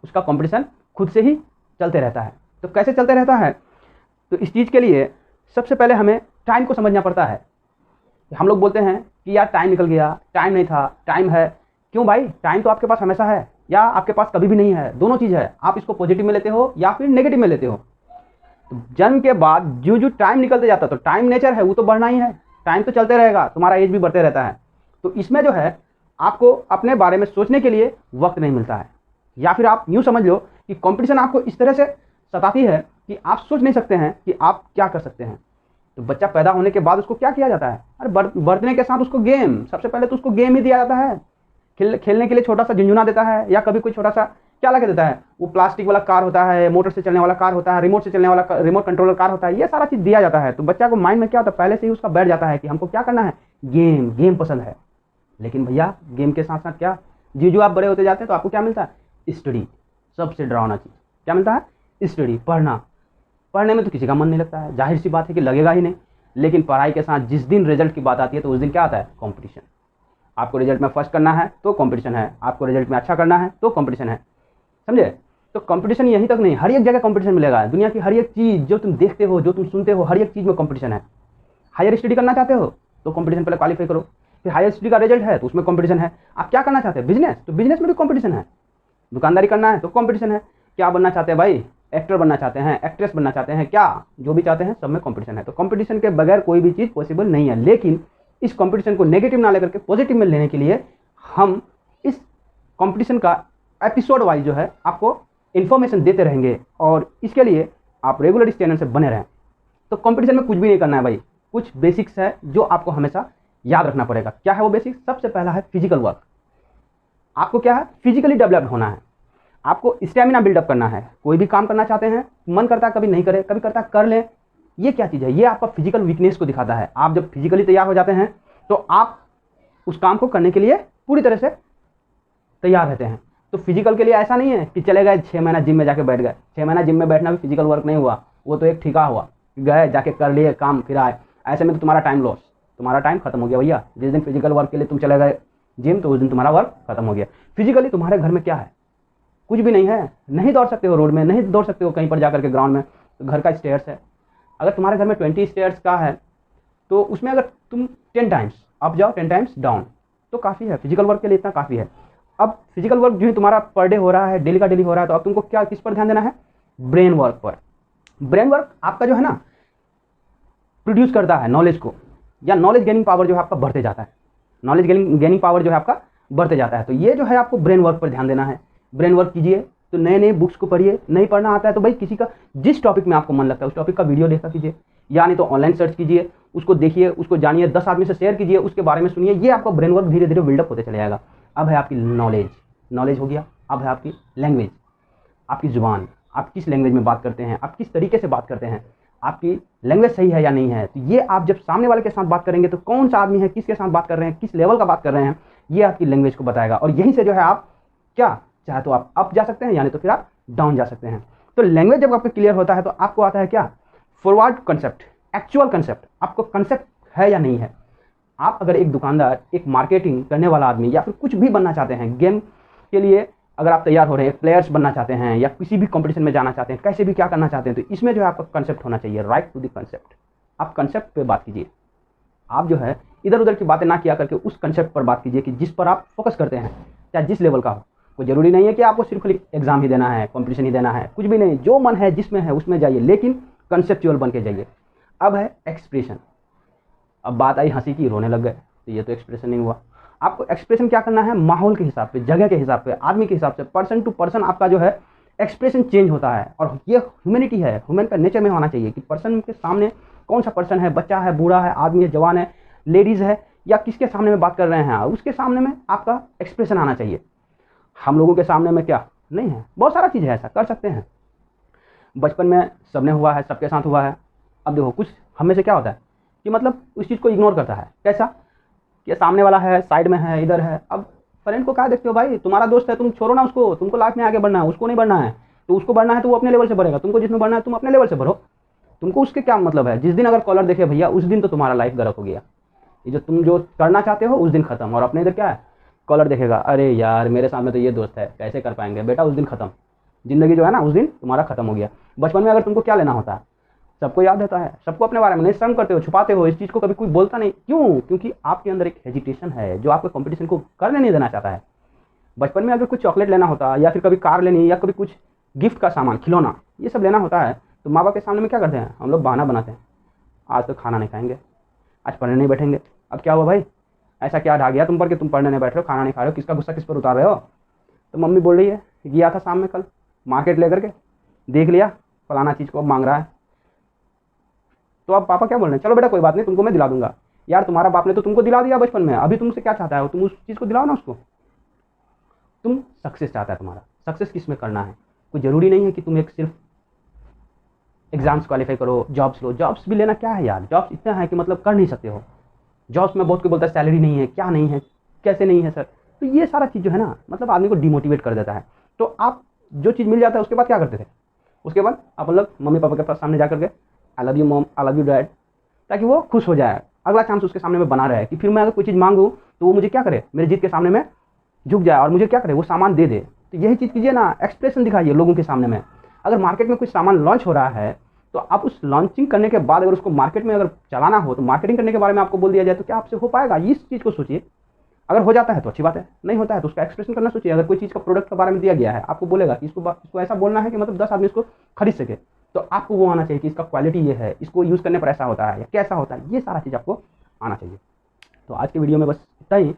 उसका कंपटीशन खुद से ही चलते रहता है। तो कैसे चलते रहता है? तो इस चीज़ के लिए सबसे पहले हमें टाइम को समझना पड़ता है। हम लोग बोलते हैं कि यार टाइम निकल गया, टाइम नहीं था, टाइम है। क्यों भाई? टाइम तो आपके पास हमेशा है या आपके पास कभी भी नहीं है, दोनों चीज़ है। आप इसको पॉजिटिव में लेते हो या फिर नेगेटिव में लेते हो। तो जन्म के बाद जो जो टाइम निकलते जाता है, तो टाइम नेचर है, वो तो बढ़ना ही है, टाइम तो चलते रहेगा, तुम्हारा एज भी बढ़ते रहता है। तो इसमें जो है आपको अपने बारे में सोचने के लिए वक्त नहीं मिलता है। या फिर आप यूँ समझ लो कि कंपटीशन आपको इस तरह से सताती है कि आप सोच नहीं सकते हैं कि आप क्या कर सकते हैं। तो बच्चा पैदा होने के बाद उसको क्या किया जाता है? अरे बढ़ने के साथ उसको गेम, सबसे पहले तो उसको गेम ही दिया जाता है। खेलने के लिए छोटा सा झुंझुना देता है, या कभी कोई छोटा सा क्या लगा देता है, वो प्लास्टिक वाला कार होता है, मोटर से चलने वाला कार होता है, रिमोट से चलने वाला रिमोट कंट्रोलर कार होता है, ये सारा चीज़ दिया जाता है। तो बच्चा को माइंड में क्या होता है, पहले से ही उसका बैठ जाता है कि हमको क्या करना है, गेम, गेम पसंद है। लेकिन भैया गेम के साथ साथ क्या, जो आप बड़े होते जाते हैं तो आपको क्या मिलता है? स्टडी। सबसे डरावना चीज़ क्या मिलता है? स्टडी, पढ़ना। पढ़ने में तो किसी का मन नहीं लगता है, जाहिर सी बात है कि लगेगा ही नहीं। लेकिन पढ़ाई के साथ जिस दिन रिजल्ट की बात आती है तो उस दिन क्या आता है? कॉम्पिटिशन। आपको रिजल्ट में फर्स्ट करना है तो कॉम्पिटिशन है, आपको रिजल्ट में अच्छा करना है तो कॉम्पिटिशन है, समझे? तो कॉम्पिटिशन यहीं तक नहीं, हर एक जगह कॉम्पिटिशन मिलेगा। दुनिया की हर एक चीज़ जो तुम देखते हो, जो तुम सुनते हो, हर एक चीज़ में कॉम्पिटिशन है। हायर स्टडी करना चाहते हो तो कॉम्पिटिशन पहले क्वालिफाई करो, फिर हायर स्टडी का रिजल्ट है तो उसमें कॉम्पिटिशन है। आप क्या करना चाहते हैं? बिजनेस, तो बिजनेस में भी कॉम्पिटिशन है। दुकानदारी करना है तो कॉम्पिटिशन है। क्या बनना चाहते हैं भाई? एक्टर बनना चाहते हैं, एक्ट्रेस बनना चाहते हैं, क्या जो भी चाहते हैं सब में कॉम्पिटिशन है। तो कॉम्पिटिशन के बगैर कोई भी चीज़ पॉसिबल नहीं है। लेकिन इस कॉम्पिटिशन को नेगेटिव ना लेकर के पॉजिटिव में लेने के लिए हम इस कॉम्पिटिशन का एपिसोड वाइज जो है आपको इन्फॉर्मेशन देते रहेंगे, और इसके लिए आप रेगुलर इस चैनल से बने रहें। तो कॉम्पिटिशन में कुछ भी नहीं करना है भाई, कुछ बेसिक्स है जो आपको हमेशा याद रखना पड़ेगा। क्या है वो बेसिक्स? सबसे पहला है फिजिकल वर्क। आपको क्या है? फिजिकली डेवलप्ड होना है, आपको स्टेमिना बिल्डअप करना है। कोई भी काम करना चाहते हैं, मन करता है कभी नहीं करे, कभी करता है कर लें। ये क्या चीज़ है? ये आपका फिजिकल वीकनेस को दिखाता है। आप जब फिजिकली तैयार हो जाते हैं तो आप उस काम को करने के लिए पूरी तरह से तैयार रहते हैं। तो फिजिकल के लिए ऐसा नहीं है कि चले गए 6 महीना जिम में जाके बैठ गए। 6 महीना जिम में बैठना भी फिजिकल वर्क नहीं हुआ, वो तो एक ठिका हुआ, गए जाके कर लिए काम, फिर आए। ऐसे में तो तुम्हारा टाइम लॉस, तुम्हारा टाइम खत्म हो गया भैया। जिस दिन फिजिकल वर्क के लिए तुम चले गए जिम, तो उस दिन तुम्हारा वर्क खत्म हो गया। फिजिकली तुम्हारे घर में क्या है? कुछ भी नहीं है। नहीं दौड़ सकते हो रोड में, नहीं दौड़ सकते हो कहीं पर जाकर के ग्राउंड में, तो घर का स्टेयर्स है। अगर तुम्हारे घर में 20 स्टेयर्स का है तो उसमें अगर तुम 10 टाइम्स अप जाओ, 10 टाइम्स डाउन, तो काफ़ी है। फिजिकल वर्क के लिए इतना काफ़ी है। अब फिजिकल वर्क जो है तुम्हारा पर डे हो रहा है, डेली का डेली हो रहा है, तो अब तुमको क्या, किस पर ध्यान देना है? ब्रेन वर्क पर। ब्रेन वर्क आपका जो है ना प्रोड्यूस करता है नॉलेज को, या नॉलेज गेनिंग पावर जो है आपका बढ़ते जाता है। नॉलेज गेनिंग पावर जो है आपका बढ़ते जाता है। तो ये जो है आपको ब्रेन वर्क पर ध्यान देना है। ब्रेन वर्क कीजिए तो नए नए बुक्स को पढ़िए। नहीं पढ़ना आता है तो भाई किसी का, जिस टॉपिक में आपको मन लगता है उस टॉपिक का वीडियो देखा कीजिए, या नहीं तो ऑनलाइन सर्च कीजिए, उसको देखिए, उसको जानिए, 10 आदमी से शेयर कीजिए, उसके बारे में सुनिए। ये आपका ब्रेन वर्क धीरे धीरे बिल्डअप होते चले जाएगा। अब है आपकी नॉलेज हो गया। अब है आपकी लैंग्वेज, आपकी ज़ुबान, आप किस लैंग्वेज में बात करते हैं, आप किस तरीके से बात करते हैं, आपकी लैंग्वेज सही है या नहीं है। तो ये आप जब सामने वाले के साथ बात करेंगे तो कौन सा आदमी है, किसके साथ बात कर रहे हैं, किस लेवल का बात कर रहे हैं, ये आपकी लैंग्वेज को बताएगा। और यहीं से जो है आप क्या चाहे तो आप अप जा सकते हैं, यानी तो फिर आप डाउन जा सकते हैं। तो लैंग्वेज जब आपको क्लियर होता है तो आपको आता है क्या? Forward concept, actual concept. आपको कंसेप्ट है या नहीं है। आप अगर एक दुकानदार, एक मार्केटिंग करने वाला आदमी, या फिर कुछ भी बनना चाहते हैं, गेम के लिए अगर आप तैयार हो रहे हैं, प्लेयर्स बनना चाहते हैं, या किसी भी कंपटीशन में जाना चाहते हैं, कैसे भी क्या करना चाहते हैं, तो इसमें जो है आपका कंसेप्ट होना चाहिए। Right to the concept. आप कंसेप्ट पे बात कीजिए। आप जो है इधर उधर की बातें ना किया करके उस कंसेप्ट पर बात कीजिए कि जिस पर आप फोकस करते हैं, चाहे जिस लेवल का हो। कोई ज़रूरी नहीं है कि आपको सिर्फ एग्जाम ही देना है, कंपटीशन ही देना है, कुछ भी नहीं। जो मन है जिसमें है उसमें जाइए, लेकिन कंसेप्चुअल बन के जाइए। अब है एक्सप्रेशन। अब बात आई हंसी की, रोने लग गए, तो ये तो एक्सप्रेशन नहीं हुआ। आपको एक्सप्रेशन क्या करना है? माहौल के हिसाब पे, जगह के हिसाब पे, आदमी के हिसाब से, पर्सन टू पर्सन आपका जो है एक्सप्रेशन चेंज होता है। और ये ह्यूमैनिटी है, ह्यूमन का नेचर में होना चाहिए कि पर्सन के सामने कौन सा पर्सन है, बच्चा है, बूढ़ा है, आदमी है, जवान है, लेडीज़ है, या किसके सामने में बात कर रहे हैं, उसके सामने में आपका एक्सप्रेशन आना चाहिए। हम लोगों के सामने में क्या नहीं है, बहुत सारा चीज़ है, ऐसा कर सकते हैं। बचपन में सबने हुआ है, सबके साथ हुआ है। अब देखो कुछ हम में से क्या होता है कि मतलब उस चीज़ को इग्नोर करता है। कैसा कि सामने वाला है, साइड में है, इधर है। अब फ्रेंड को क्या देखते हो भाई, तुम्हारा दोस्त है, तुम छोड़ो ना उसको, तुमको लाइफ में आगे बढ़ना है, उसको नहीं बढ़ना है। तो उसको बढ़ना है तो वो अपने लेवल से बढ़ेगा, तुमको जिसमें बढ़ना है तुम अपने लेवल से बढ़ो। तुमको उसके क्या मतलब है? जिस दिन अगर कॉलर देखे भैया, उस दिन तो तुम्हारा लाइफ गलत हो गया। ये जो तुम जो करना चाहते हो उस दिन खत्म। और अपने इधर क्या है, कॉलर देखेगा, अरे यार मेरे सामने तो ये दोस्त है, कैसे कर पाएंगे बेटा, उस दिन खत्म। ज़िंदगी जो है ना उस दिन तुम्हारा खत्म हो गया। बचपन में अगर तुमको क्या लेना होता है, सबको याद रहता है, सबको अपने बारे में नहीं शर्म करते हो, छुपाते हो, इस चीज़ को कभी कोई बोलता नहीं। क्यों? क्योंकि आपके अंदर एक हेजिटेशन है जो आपको कंपटीशन को करने नहीं देना चाहता है। बचपन में अगर कुछ चॉकलेट लेना होता या फिर कभी कार लेनी या कभी कुछ गिफ्ट का सामान, खिलौना, ये सब लेना होता है तो माँ बाप के सामने में क्या करते हैं, हम लोग बहाना बनाते हैं, आज तो खाना नहीं खाएंगे, आज पढ़ने नहीं बैठेंगे। अब क्या हुआ भाई, ऐसा क्या ढा गया तुम पर कि तुम पढ़ने नहीं बैठ रहे हो, खाना नहीं खा रहे हो, किसका गुस्सा किस पर उतार रहे हो? तो मम्मी बोल रही है गया था शाम में कल मार्केट लेकर के, देख लिया फलाना चीज़ को अब मांग रहा है। तो अब पापा क्या बोल रहे हैं, चलो बेटा कोई बात नहीं, तुमको मैं दिला दूंगा। यार तुम्हारा बाप ने तो तुमको दिला दिया बचपन में, अभी तुमसे क्या चाहता है, तुम उस चीज़ को दिलाओ ना उसको। तुम सक्सेस चाहता है, तुम्हारा सक्सेस किस में करना है? कोई ज़रूरी नहीं है कि तुम एक सिर्फ एग्जाम्स क्वालिफाई करो, जॉब्स लो। जॉब्स भी लेना क्या है यार, जॉब्स इतना है कि मतलब कर नहीं सकते हो। जॉब्स में बहुत कोई बोलता है सैलरी नहीं है, क्या नहीं है, कैसे नहीं है सर। तो ये सारा चीज़ जो है ना मतलब आदमी को डिमोटिवेट कर देता है। तो आप जो चीज़ मिल जाता है उसके बाद क्या करते थे? उसके बाद आप मतलब मम्मी पापा के पास सामने जा करके I love you mom, I love you dad, ताकि वो खुश हो जाए। अगला चांस उसके सामने में बना रहे कि फिर मैं अगर कोई चीज़ मांगूँ तो वो मुझे क्या करे, मेरे जीत के सामने में झुक जाए और मुझे क्या करे, वो सामान दे दे। तो यही चीज़ कीजिए ना, एक्सप्रेशन दिखाइए लोगों के सामने में। अगर मार्केट में कुछ सामान लॉन्च हो रहा है तो आप उस लॉन्चिंग करने के बाद अगर उसको मार्केट में अगर चलाना हो तो मार्केटिंग करने के बारे में आपको बोल दिया जाए तो क्या आपसे हो पाएगा? इस चीज़ को सोचिए। अगर हो जाता है तो अच्छी बात है, नहीं होता है तो उसका एक्सप्रेशन करना सोचिए। अगर कोई चीज़ का प्रोडक्ट के बारे में दिया गया है, आपको बोलेगा कि इसको ऐसा बोलना है कि मतलब 10 आदमी इसको खरीद सके, तो आपको वो आना चाहिए कि इसका क्वालिटी ये है, इसको यूज़ करने पर ऐसा होता है या कैसा होता है, ये सारा चीज़ आपको आना चाहिए। तो आज के वीडियो में बस इतना ही।